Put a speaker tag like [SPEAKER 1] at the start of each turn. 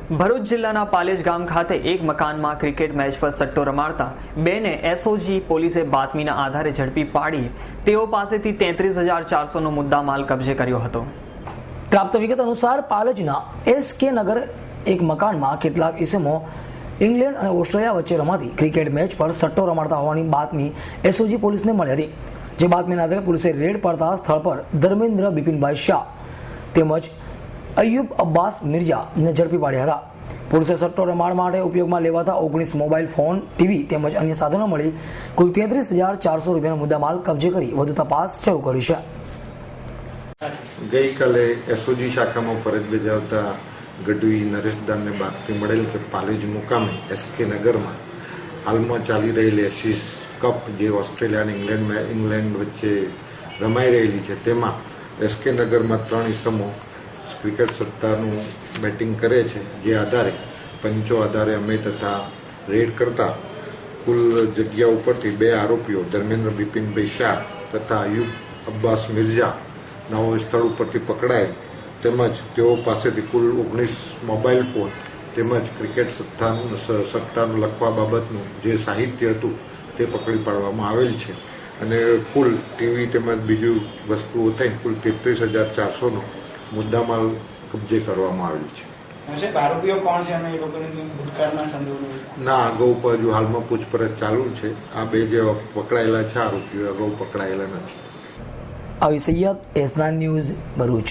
[SPEAKER 1] ભરૂચ જિલ્લાના પાલેજ ગામ ખાતે એક મકાનમાં ક્રિકેટ મેચ પર સટ્ટો રમાડતા બેને એસઓજી પોલીસે બાતમીના આધારે ઝડપી પાડી તેઓ પાસેથી 33,400નો મુદ્દામાલ કબજે કર્યો હતો।
[SPEAKER 2] પ્રાપ્ત વિગત અનુસાર પાલેજના એસકે નગર એક મકાનમાં કેટલાક ઇસમો ઇંગ્લેન્ડ અને ઓસ્ટ્રેલિયા વચ્ચે રમાતી ક્રિકેટ મેચ પર સટ્ટો રમાડતા હોવાની બાતમી એસઓજી પોલીસને મળી હતી, જે બાતમીના આધારે પોલીસે રેડ પાડતા સ્થળ પર ધર્મેન્દ્ર બિપિનભાઈ શાહ તેમજ અયુબ અબ્બાસ મિર્જાને ઝડપી પાડ્યા હતા। પોલીસે સટ્ટો રમાડ માટે ઉપયોગમાં લેવાતા 19 મોબાઈલ ફોન, ટીવી તેમજ અન્ય સાધનો મળી કુલ 33,400 રૂપિયાનો મુદ્દામાલ કબજે કરી વધુ તપાસ શરૂ કરી છે।
[SPEAKER 3] ગઈકાલે એસઓજી શાખામાં ફરજ બજાવતા ગઢવી નરેશદાનને બાતમી મળેલ કે પાલેજ મુકામે એસકે નગરમાં હાલમાં ચાલી રહેલી એશિસ કપ જે ઓસ્ટ્રેલિયા અને ઇંગ્લેન્ડ વચ્ચે રમાઈ રહેલી છે તેમાં એસકે નગરમાં 3 ઇસમો ક્રિકેટ સટ્ટાનું બેટિંગ કરે છે, જે આધારે પંચો આધારે અમે તથા રેડ કરતા કુલ જગ્યા ઉપરથી 2 આરોપીઓ ધર્મેન્દ્ર બિપિનભાઈ શાહ તથા અયુબ અબ્બાસ મિર્જા નવો સ્થળ ઉપરથી પકડાયેલ તેમજ તેઓ પાસેથી કુલ 19 મોબાઈલ ફોન તેમજ ક્રિકેટ સટ્ટાનું લખવા બાબતનું જે સાહિત્ય હતું તે પકડી પાડવામાં આવેલ છે અને કુલ ટીવી તેમજ બીજું વસ્તુઓ થઈ કુલ 33,400નો મુદ્દામાલ કબજે કરવામાં આવેલ છે।
[SPEAKER 4] આરોપીઓ કોણ છે અને એ લોકોની ભૂતકાળના સંદર્ભમાં
[SPEAKER 3] ના, અગાઉ હજુ હાલમાં પૂછપરછ ચાલુ છે। આ 2 જે પકડાયેલા છે આરોપીઓ અગાઉ પકડાયેલા નથી।
[SPEAKER 2] આવી સૈયદ, S9 ન્યૂઝ, ભરૂચ।